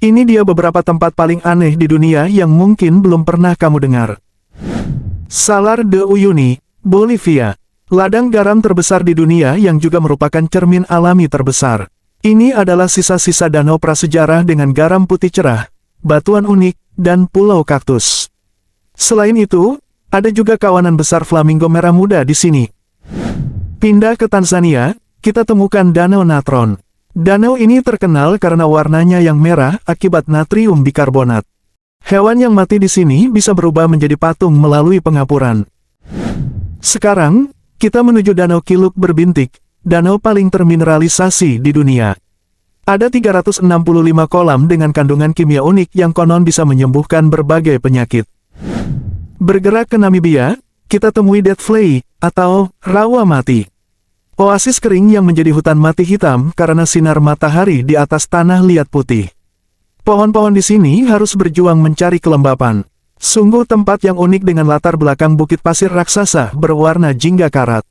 Ini dia beberapa tempat paling aneh di dunia yang mungkin belum pernah kamu dengar. Salar de Uyuni, Bolivia. Ladang garam terbesar di dunia yang juga merupakan cermin alami terbesar. Ini adalah sisa-sisa danau prasejarah dengan garam putih cerah, batuan unik, dan pulau kaktus. Selain itu, ada juga kawanan besar flamingo merah muda di sini. Pindah ke Tanzania, kita temukan Danau Natron. Danau ini terkenal karena warnanya yang merah akibat natrium bikarbonat. Hewan yang mati di sini bisa berubah menjadi patung melalui pengapuran. Sekarang, kita menuju Danau Kiluk Berbintik, danau paling termineralisasi di dunia. Ada 365 kolam dengan kandungan kimia unik yang konon bisa menyembuhkan berbagai penyakit. Bergerak ke Namibia, kita temui Dead Vlei, atau rawa mati. Oasis kering yang menjadi hutan mati hitam karena sinar matahari di atas tanah liat putih. Pohon-pohon di sini harus berjuang mencari kelembapan. Sungguh tempat yang unik dengan latar belakang bukit pasir raksasa berwarna jingga karat.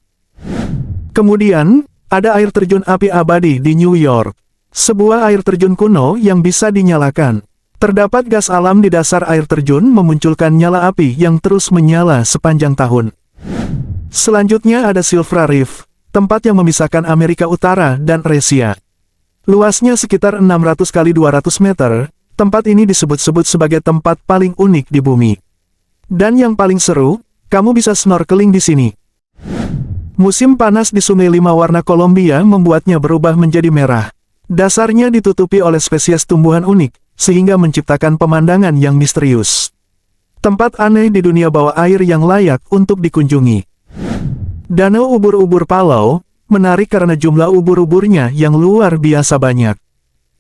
Kemudian, ada air terjun api abadi di New York. Sebuah air terjun kuno yang bisa dinyalakan. Terdapat gas alam di dasar air terjun memunculkan nyala api yang terus menyala sepanjang tahun. Selanjutnya ada Silfra Reef, tempat yang memisahkan Amerika Utara dan Eurasia. Luasnya sekitar 600 kali 200 meter, tempat ini disebut-sebut sebagai tempat paling unik di bumi. Dan yang paling seru, kamu bisa snorkeling di sini. Musim panas di Sungai Lima warna Kolombia membuatnya berubah menjadi merah. Dasarnya ditutupi oleh spesies tumbuhan unik, sehingga menciptakan pemandangan yang misterius. Tempat aneh di dunia bawah air yang layak untuk dikunjungi. Danau ubur-ubur Palau, menarik karena jumlah ubur-uburnya yang luar biasa banyak.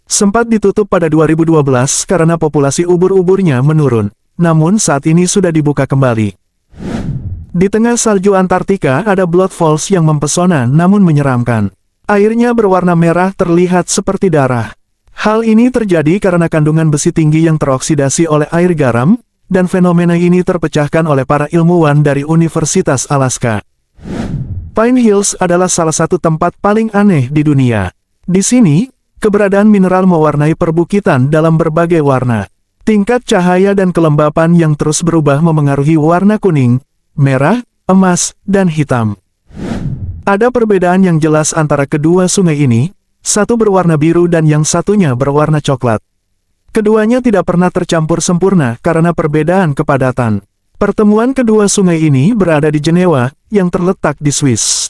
Sempat ditutup pada 2012 karena populasi ubur-uburnya menurun, namun saat ini sudah dibuka kembali. Di tengah salju Antartika ada Blood Falls yang mempesona namun menyeramkan. Airnya berwarna merah terlihat seperti darah. Hal ini terjadi karena kandungan besi tinggi yang teroksidasi oleh air garam, dan fenomena ini terpecahkan oleh para ilmuwan dari Universitas Alaska. Pine Hills adalah salah satu tempat paling aneh di dunia. Di sini, keberadaan mineral mewarnai perbukitan dalam berbagai warna. Tingkat cahaya dan kelembapan yang terus berubah memengaruhi warna kuning, merah, emas, dan hitam. Ada perbedaan yang jelas antara kedua sungai ini, satu berwarna biru dan yang satunya berwarna coklat. Keduanya tidak pernah tercampur sempurna karena perbedaan kepadatan. Pertemuan kedua sungai ini berada di Jenewa, yang terletak di Swiss.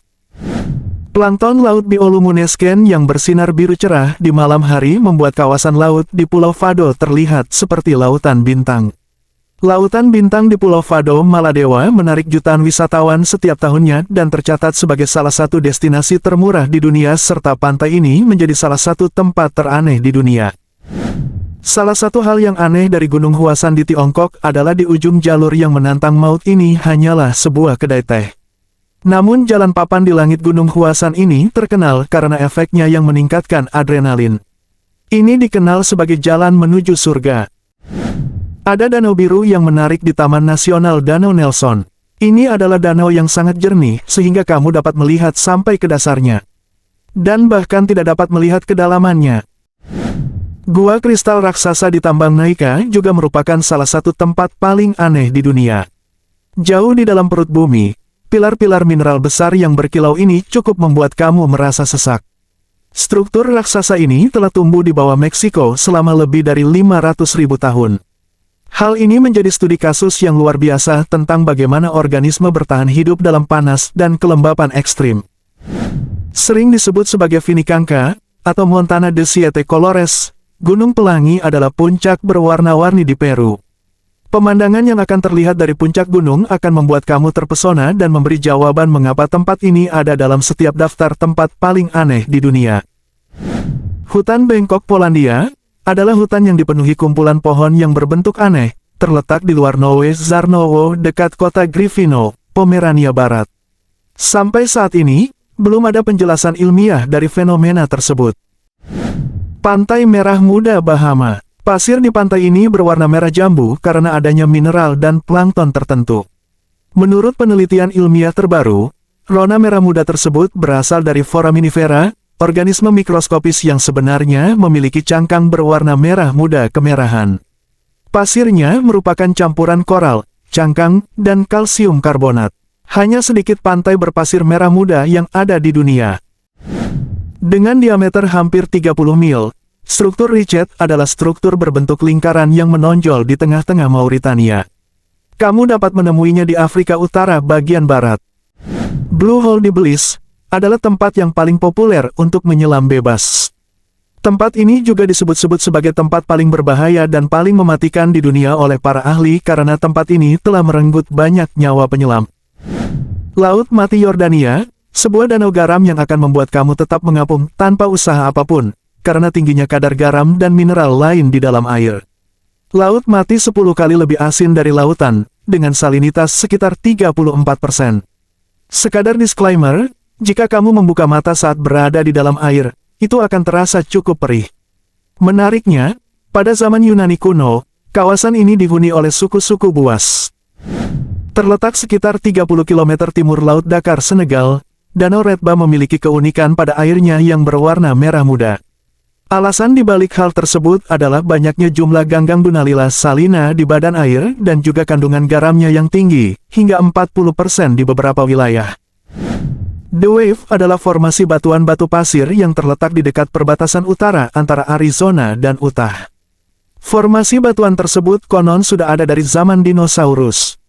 Plankton laut bioluminescent yang bersinar biru cerah di malam hari membuat kawasan laut di Pulau Fado terlihat seperti lautan bintang. Lautan bintang di Pulau Fado, Maladewa menarik jutaan wisatawan setiap tahunnya dan tercatat sebagai salah satu destinasi termurah di dunia serta pantai ini menjadi salah satu tempat teraneh di dunia. Salah satu hal yang aneh dari Gunung Huasan di Tiongkok adalah di ujung jalur yang menantang maut ini hanyalah sebuah kedai teh. Namun jalan papan di langit Gunung Huasan ini terkenal karena efeknya yang meningkatkan adrenalin. Ini dikenal sebagai jalan menuju surga. Ada danau biru yang menarik di Taman Nasional Danau Nelson. Ini adalah danau yang sangat jernih sehingga kamu dapat melihat sampai ke dasarnya. Dan bahkan tidak dapat melihat kedalamannya. Gua kristal raksasa di Tambang Naika juga merupakan salah satu tempat paling aneh di dunia. Jauh di dalam perut bumi, pilar-pilar mineral besar yang berkilau ini cukup membuat kamu merasa sesak. Struktur raksasa ini telah tumbuh di bawah Meksiko selama lebih dari 500.000 tahun. Hal ini menjadi studi kasus yang luar biasa tentang bagaimana organisme bertahan hidup dalam panas dan kelembapan ekstrim. Sering disebut sebagai Vinicunca, atau Montana de Siete Colores, Gunung Pelangi adalah puncak berwarna-warni di Peru. Pemandangan yang akan terlihat dari puncak gunung akan membuat kamu terpesona dan memberi jawaban mengapa tempat ini ada dalam setiap daftar tempat paling aneh di dunia. Hutan Bangkok, Polandia, adalah hutan yang dipenuhi kumpulan pohon yang berbentuk aneh, terletak di luar Nowe Zarnowo dekat kota Gryfino, Pomerania Barat. Sampai saat ini, belum ada penjelasan ilmiah dari fenomena tersebut. Pantai Merah Muda Bahama. Pasir di pantai ini berwarna merah jambu karena adanya mineral dan plankton tertentu. Menurut penelitian ilmiah terbaru, rona merah muda tersebut berasal dari foraminifera, organisme mikroskopis yang sebenarnya memiliki cangkang berwarna merah muda kemerahan. Pasirnya merupakan campuran koral, cangkang, dan kalsium karbonat. Hanya sedikit pantai berpasir merah muda yang ada di dunia. Dengan diameter hampir 30 mil, struktur Richet adalah struktur berbentuk lingkaran yang menonjol di tengah-tengah Mauritania. Kamu dapat menemuinya di Afrika Utara bagian barat. Blue Hole di Belize adalah tempat yang paling populer untuk menyelam bebas. Tempat ini juga disebut-sebut sebagai tempat paling berbahaya dan paling mematikan di dunia oleh para ahli karena tempat ini telah merenggut banyak nyawa penyelam. Laut Mati Yordania, sebuah danau garam yang akan membuat kamu tetap mengapung tanpa usaha apapun, karena tingginya kadar garam dan mineral lain di dalam air. Laut Mati 10 kali lebih asin dari lautan, dengan salinitas sekitar 34%. Sekadar disclaimer, jika kamu membuka mata saat berada di dalam air, itu akan terasa cukup perih. Menariknya, pada zaman Yunani kuno, kawasan ini dihuni oleh suku-suku Buas. Terletak sekitar 30 km timur Laut Dakar, Senegal, Danau Redba memiliki keunikan pada airnya yang berwarna merah muda. Alasan dibalik hal tersebut adalah banyaknya jumlah ganggang Dunaliella salina di badan air dan juga kandungan garamnya yang tinggi, hingga 40% di beberapa wilayah. The Wave adalah formasi batuan batu pasir yang terletak di dekat perbatasan utara antara Arizona dan Utah. Formasi batuan tersebut konon sudah ada dari zaman dinosaurus.